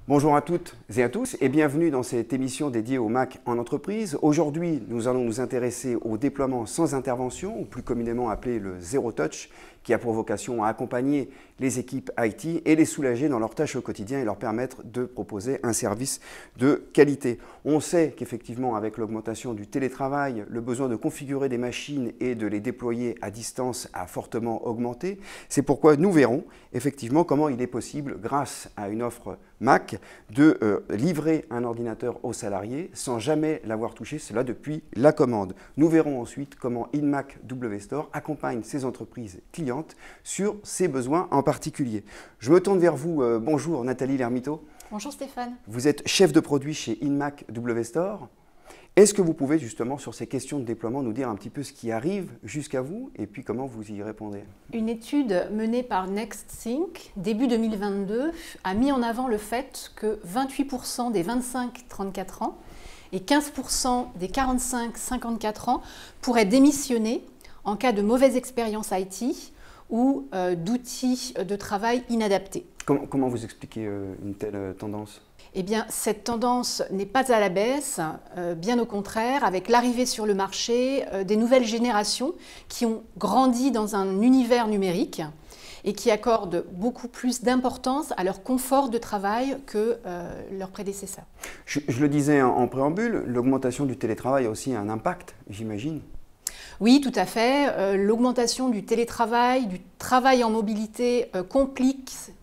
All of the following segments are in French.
Bonjour à toutes et à tous et bienvenue dans cette émission dédiée au Mac en entreprise. Aujourd'hui, nous allons nous intéresser au déploiement sans intervention, ou plus communément appelé le Zero Touch, qui a pour vocation à accompagner les équipes IT et les soulager dans leurs tâches au quotidien et leur permettre de proposer un service de qualité. On sait qu'effectivement, avec l'augmentation du télétravail, le besoin de configurer des machines et de les déployer à distance a fortement augmenté. C'est pourquoi nous verrons effectivement comment il est possible, grâce à une offre Mac, de livrer un ordinateur aux salariés sans jamais l'avoir touché, cela depuis la commande. Nous verrons ensuite comment InMac WStore accompagne ses entreprises clientes sur ses besoins en particulier. Je me tourne vers vous. Bonjour Nathalie Lermito. Bonjour Stéphane. Vous êtes chef de produit chez InMac WStore. Est-ce que vous pouvez justement sur ces questions de déploiement nous dire un petit peu ce qui arrive jusqu'à vous et puis comment vous y répondez? Une étude menée par NextThink début 2022 a mis en avant le fait que 28% des 25-34 ans et 15% des 45-54 ans pourraient démissionner en cas de mauvaise expérience IT ou d'outils de travail inadaptés. Comment vous expliquez une telle tendance? Eh bien, cette tendance n'est pas à la baisse, bien au contraire, avec l'arrivée sur le marché des nouvelles générations qui ont grandi dans un univers numérique et qui accordent beaucoup plus d'importance à leur confort de travail que leurs prédécesseurs. Je le disais en préambule, l'augmentation du télétravail a aussi un impact, j'imagine. Oui, tout à fait. L'augmentation du télétravail, du travail en mobilité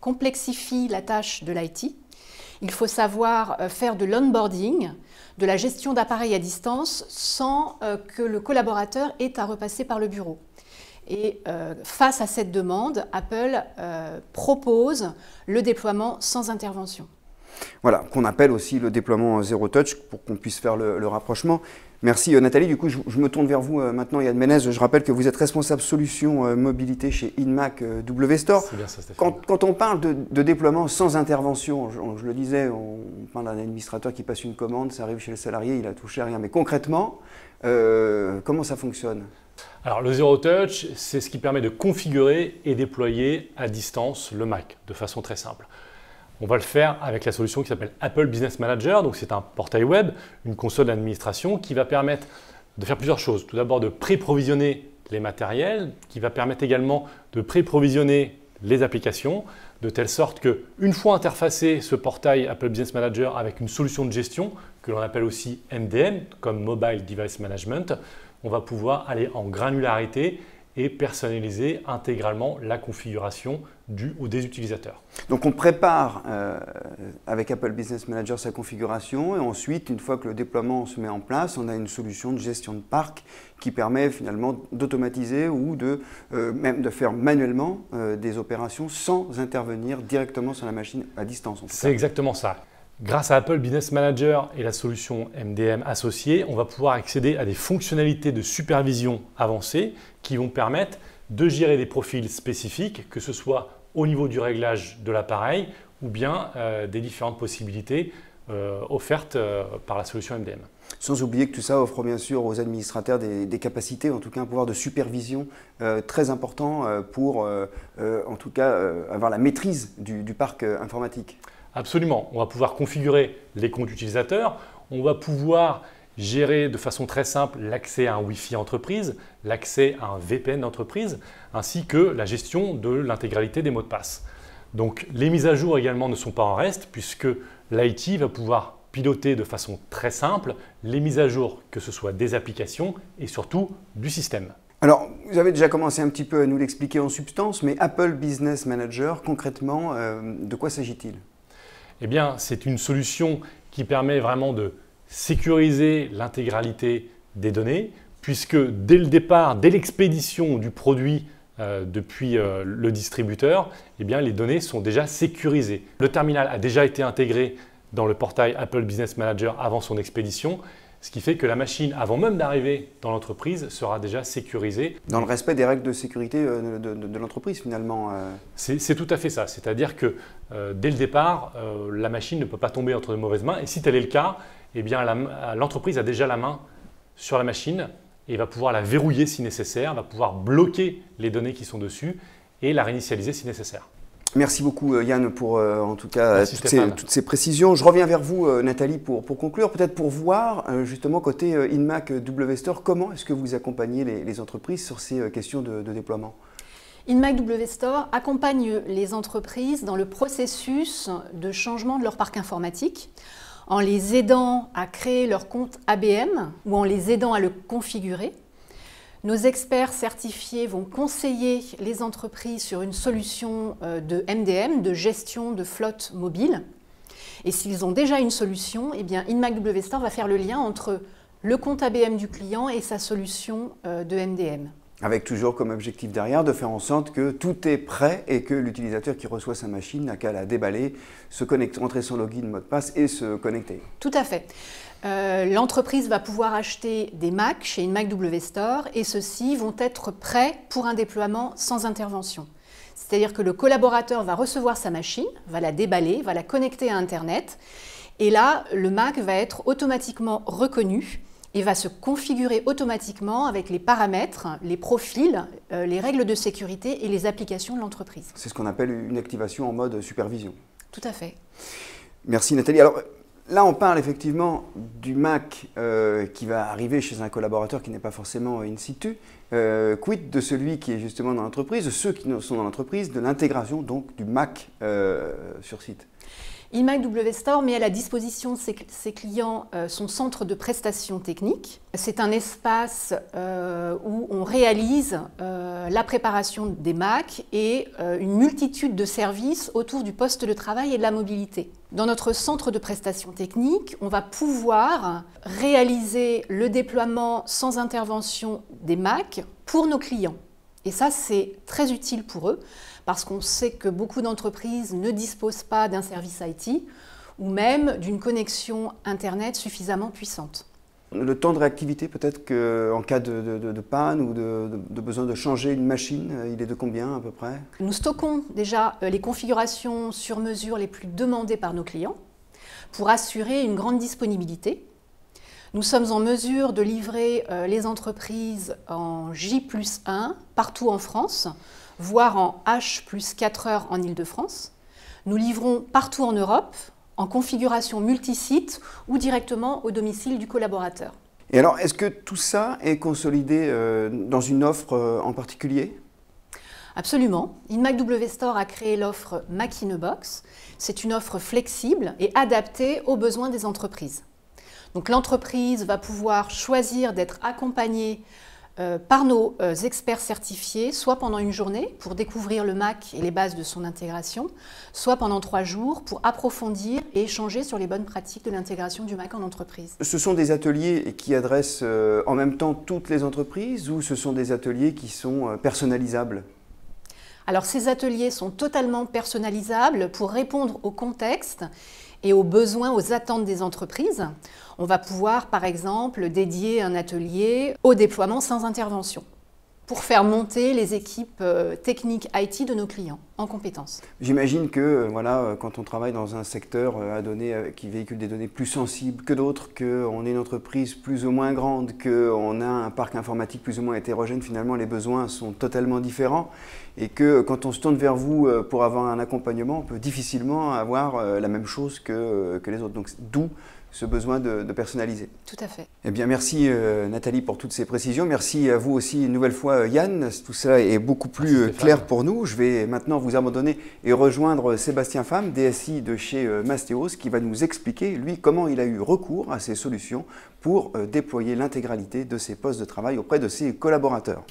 complexifie la tâche de l'IT. Il faut savoir faire de l'onboarding, de la gestion d'appareils à distance sans que le collaborateur ait à repasser par le bureau. Et face à cette demande, Apple propose le déploiement sans intervention. Voilà, qu'on appelle aussi le déploiement Zero Touch pour qu'on puisse faire le rapprochement. Merci Nathalie. Du coup, je me tourne vers vous maintenant, Yann Ménez. Je rappelle que vous êtes responsable solution mobilité chez InMac WStore. C'est bien ça, Stéphane. Quand on parle de déploiement sans intervention, je le disais, on parle d'un administrateur qui passe une commande, ça arrive chez le salarié, il a touché à rien. Mais concrètement, comment ça fonctionne? Alors le Zero Touch, c'est ce qui permet de configurer et déployer à distance le Mac de façon très simple. On va le faire avec la solution qui s'appelle Apple Business Manager. Donc c'est un portail web, une console d'administration qui va permettre de faire plusieurs choses. Tout d'abord de pré-provisionner les matériels, qui va permettre également de pré-provisionner les applications, de telle sorte qu'une fois interfacé ce portail Apple Business Manager avec une solution de gestion, que l'on appelle aussi MDM, comme Mobile Device Management, on va pouvoir aller en granularité et personnaliser intégralement la configuration du ou des utilisateurs. Donc on prépare avec Apple Business Manager sa configuration et ensuite, une fois que le déploiement se met en place, on a une solution de gestion de parc qui permet finalement d'automatiser ou même de faire manuellement des opérations sans intervenir directement sur la machine à distance. C'est exactement ça. Grâce à Apple Business Manager et la solution MDM associée, on va pouvoir accéder à des fonctionnalités de supervision avancées qui vont permettre de gérer des profils spécifiques, que ce soit au niveau du réglage de l'appareil ou bien des différentes possibilités offertes par la solution MDM. Sans oublier que tout ça offre bien sûr aux administrateurs des capacités, en tout cas un pouvoir de supervision très important pour en tout cas avoir la maîtrise du parc informatique. Absolument, on va pouvoir configurer les comptes utilisateurs, on va pouvoir gérer de façon très simple l'accès à un Wi-Fi entreprise, l'accès à un VPN d'entreprise, ainsi que la gestion de l'intégralité des mots de passe. Donc les mises à jour également ne sont pas en reste puisque l'IT va pouvoir piloter de façon très simple les mises à jour, que ce soit des applications et surtout du système. Alors, vous avez déjà commencé un petit peu à nous l'expliquer en substance, mais Apple Business Manager, concrètement, de quoi s'agit-il ? Eh bien, c'est une solution qui permet vraiment de sécuriser l'intégralité des données, puisque dès le départ, dès l'expédition du produit depuis le distributeur, eh bien, les données sont déjà sécurisées. Le terminal a déjà été intégré dans le portail Apple Business Manager avant son expédition, ce qui fait que la machine, avant même d'arriver dans l'entreprise, sera déjà sécurisée. Dans le respect des règles de sécurité de l'entreprise finalement. C'est tout à fait ça, c'est-à-dire que dès le départ, la machine ne peut pas tomber entre de mauvaises mains et si tel est le cas, eh bien, l'entreprise a déjà la main sur la machine et va pouvoir la verrouiller si nécessaire, va pouvoir bloquer les données qui sont dessus et la réinitialiser si nécessaire. Merci beaucoup Yann pour en tout cas toutes ces précisions. Je reviens vers vous Nathalie pour conclure, peut-être pour voir justement côté Inmac WStore, comment est-ce que vous accompagnez les entreprises sur ces questions de déploiement? Inmac WStore accompagne les entreprises dans le processus de changement de leur parc informatique en les aidant à créer leur compte ABM ou en les aidant à le configurer. Nos experts certifiés vont conseiller les entreprises sur une solution de MDM, de gestion de flotte mobile. Et s'ils ont déjà une solution, eh bien Inmac WStore va faire le lien entre le compte ABM du client et sa solution de MDM. Avec toujours comme objectif derrière de faire en sorte que tout est prêt et que l'utilisateur qui reçoit sa machine n'a qu'à la déballer, se connecter, entrer son login, mot de passe et se connecter. Tout à fait. L'entreprise va pouvoir acheter des Mac chez Inmac WStore et ceux-ci vont être prêts pour un déploiement sans intervention. C'est-à-dire que le collaborateur va recevoir sa machine, va la déballer, va la connecter à Internet et là, le Mac va être automatiquement reconnu et va se configurer automatiquement avec les paramètres, les profils, les règles de sécurité et les applications de l'entreprise. C'est ce qu'on appelle une activation en mode supervision. Tout à fait. Merci Nathalie. Alors là, on parle effectivement du Mac qui va arriver chez un collaborateur qui n'est pas forcément in situ. Quid de celui qui est justement dans l'entreprise, de ceux qui sont dans l'entreprise, de l'intégration donc du Mac sur site? Inmac WStore met à la disposition de ses clients son centre de prestations techniques. C'est un espace où on réalise la préparation des Mac et une multitude de services autour du poste de travail et de la mobilité. Dans notre centre de prestations techniques, on va pouvoir réaliser le déploiement sans intervention des Mac pour nos clients. Et ça, c'est très utile pour eux parce qu'on sait que beaucoup d'entreprises ne disposent pas d'un service IT ou même d'une connexion Internet suffisamment puissante. Le temps de réactivité, peut-être qu'en cas de panne ou de besoin de changer une machine, il est de combien à peu près? Nous stockons déjà les configurations sur mesure les plus demandées par nos clients pour assurer une grande disponibilité. Nous sommes en mesure de livrer les entreprises en J+1 partout en France, voire en H+4 heures en Île-de-France. Nous livrons partout en Europe, en configuration multisite ou directement au domicile du collaborateur. Et alors, est-ce que tout ça est consolidé dans une offre en particulier? Absolument. Inmac WStore a créé l'offre Mac in a Box. C'est une offre flexible et adaptée aux besoins des entreprises. Donc l'entreprise va pouvoir choisir d'être accompagnée par nos experts certifiés, soit pendant une journée pour découvrir le Mac et les bases de son intégration, soit pendant 3 jours pour approfondir et échanger sur les bonnes pratiques de l'intégration du Mac en entreprise. Ce sont des ateliers qui adressent en même temps toutes les entreprises ou ce sont des ateliers qui sont personnalisables? Alors ces ateliers sont totalement personnalisables pour répondre au contexte et aux besoins, aux attentes des entreprises. On va pouvoir, par exemple, dédier un atelier au déploiement sans intervention pour faire monter les équipes techniques IT de nos clients en compétences. J'imagine que voilà, quand on travaille dans un secteur qui véhicule des données plus sensibles que d'autres, qu'on est une entreprise plus ou moins grande, qu'on a un parc informatique plus ou moins hétérogène, finalement les besoins sont totalement différents et que quand on se tourne vers vous pour avoir un accompagnement, on peut difficilement avoir la même chose que les autres. Donc d'où ce besoin de personnaliser. Tout à fait. Eh bien, merci Nathalie pour toutes ces précisions. Merci à vous aussi une nouvelle fois Yann. Tout cela est beaucoup plus clair pour nous. Je vais maintenant vous abandonner et rejoindre Sébastien Pham, DSI de chez Mastéos, qui va nous expliquer, lui, comment il a eu recours à ces solutions pour déployer l'intégralité de ses postes de travail auprès de ses collaborateurs.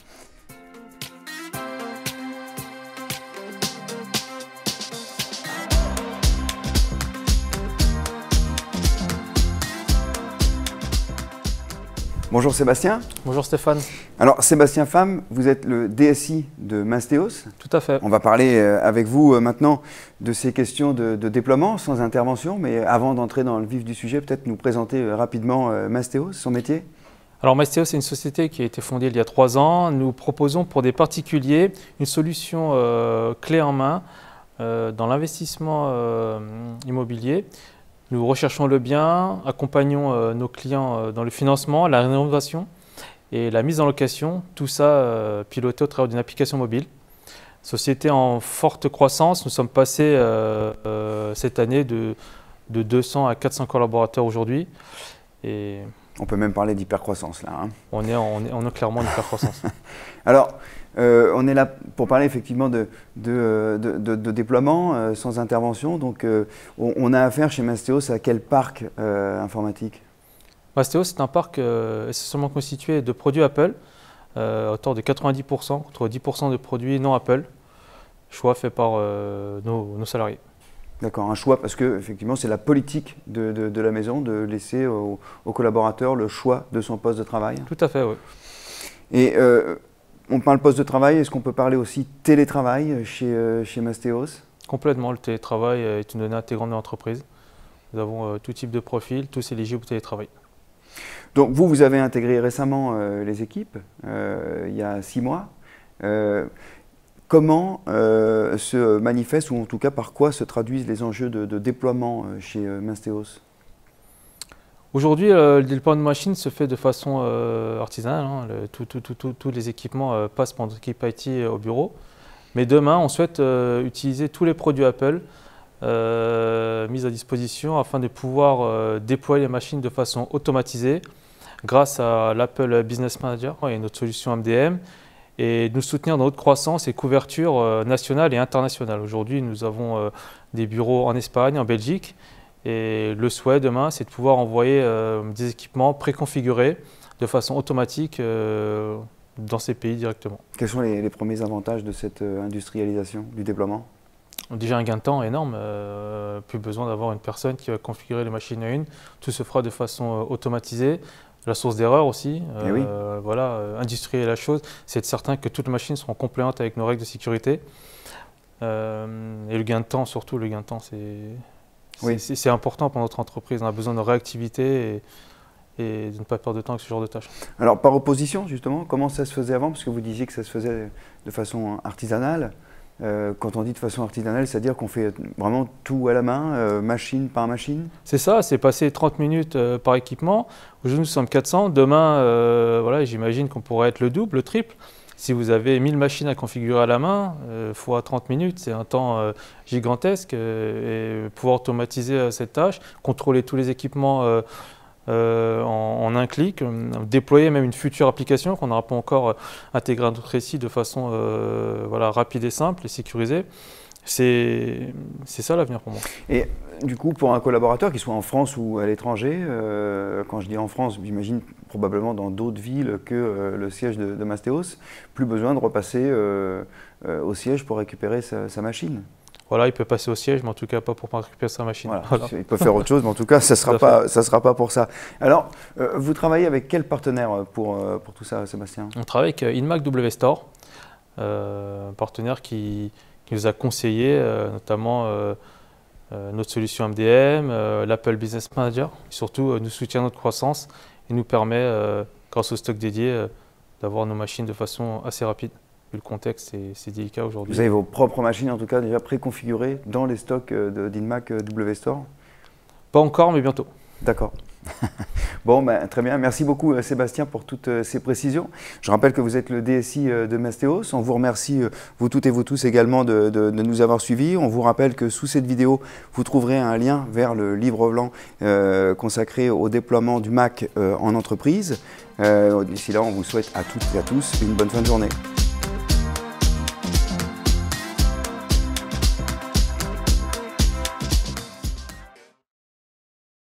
Bonjour Sébastien. Bonjour Stéphane. Alors Sébastien Pham, vous êtes le DSI de Mastéos. Tout à fait. On va parler avec vous maintenant de ces questions de déploiement sans intervention, mais avant d'entrer dans le vif du sujet, peut-être nous présenter rapidement Mastéos, son métier. Alors Mastéos, c'est une société qui a été fondée il y a 3 ans. Nous proposons pour des particuliers une solution clé en main dans l'investissement immobilier. Nous recherchons le bien, accompagnons nos clients dans le financement, la rénovation et la mise en location, tout ça piloté au travers d'une application mobile. Société en forte croissance, nous sommes passés cette année de 200 à 400 collaborateurs aujourd'hui. Et on peut même parler d'hypercroissance là. Hein. On est clairement en hypercroissance. Alors, on est là pour parler effectivement de déploiement sans intervention. Donc, on a affaire chez Mastéos à quel parc informatique? Mastéos, c'est un parc essentiellement constitué de produits Apple, à hauteur de 90%, contre 10% de produits non Apple. Choix fait par nos salariés. D'accord, un choix parce que effectivement c'est la politique de la maison de laisser aux collaborateurs le choix de son poste de travail. Tout à fait, oui. Et on parle poste de travail, est-ce qu'on peut parler aussi télétravail chez Mastéos? Complètement, le télétravail est une donnée intégrante de l'entreprise. Nous avons tout type de profil, tous éligibles au télétravail. Donc vous avez intégré récemment les équipes, il y a 6 mois. Comment se manifestent, ou en tout cas par quoi se traduisent les enjeux de déploiement chez Mastéos? Aujourd'hui, le déploiement de machines se fait de façon artisanale. Hein. Tous les équipements passent par notre équipe IT au bureau. Mais demain, on souhaite utiliser tous les produits Apple mis à disposition afin de pouvoir déployer les machines de façon automatisée grâce à l'Apple Business Manager et notre solution MDM, et nous soutenir dans notre croissance et couverture nationale et internationale. Aujourd'hui, nous avons des bureaux en Espagne, en Belgique, et le souhait demain, c'est de pouvoir envoyer des équipements préconfigurés de façon automatique dans ces pays directement. Quels sont les premiers avantages de cette industrialisation du déploiement? Déjà un gain de temps énorme, plus besoin d'avoir une personne qui va configurer les machines à une, tout se fera de façon automatisée. La source d'erreur aussi, oui. Voilà, industrialiser la chose, c'est être certain que toutes les machines seront compliantes avec nos règles de sécurité. Et le gain de temps, surtout, le gain de temps, c'est important pour notre entreprise. On a besoin de réactivité et de ne pas perdre de temps avec ce genre de tâches. Alors, par opposition, justement, comment ça se faisait avant? Parce que vous disiez que ça se faisait de façon artisanale. Quand on dit de façon artisanale, c'est-à-dire qu'on fait vraiment tout à la main, machine par machine? C'est ça, c'est passer 30 minutes par équipement. Aujourd'hui, nous sommes 400. Demain, voilà, j'imagine qu'on pourrait être le double, le triple. Si vous avez 1000 machines à configurer à la main, fois 30 minutes, c'est un temps gigantesque. Et pouvoir automatiser cette tâche, contrôler tous les équipements en un clic, déployer même une future application qu'on n'aura pas encore intégrée à notre récit de façon voilà, rapide et simple et sécurisée. C'est ça l'avenir pour moi. Et du coup, pour un collaborateur qui soit en France ou à l'étranger, quand je dis en France, j'imagine probablement dans d'autres villes que le siège de Mastéos, plus besoin de repasser au siège pour récupérer sa machine. Voilà, il peut passer au siège, mais en tout cas pas pour récupérer sa machine. Voilà. Il peut faire autre chose, mais en tout cas, ça ne sera pas pour ça. Alors, vous travaillez avec quel partenaire pour tout ça, Sébastien? On travaille avec Inmac WStore, un partenaire qui nous a conseillé notamment notre solution MDM, l'Apple Business Manager, et surtout nous soutient notre croissance et nous permet, grâce au stock dédié, d'avoir nos machines de façon assez rapide. Le contexte, c'est délicat aujourd'hui. Vous avez vos propres machines, en tout cas, déjà préconfigurées dans les stocks d'Inmac WStore? Pas encore, mais bientôt. D'accord. Bon, ben, très bien. Merci beaucoup, Sébastien, pour toutes ces précisions. Je rappelle que vous êtes le DSI de Mastéos. On vous remercie, vous toutes et vous tous également, de nous avoir suivis. On vous rappelle que sous cette vidéo, vous trouverez un lien vers le livre blanc consacré au déploiement du Mac en entreprise. D'ici là, on vous souhaite à toutes et à tous une bonne fin de journée.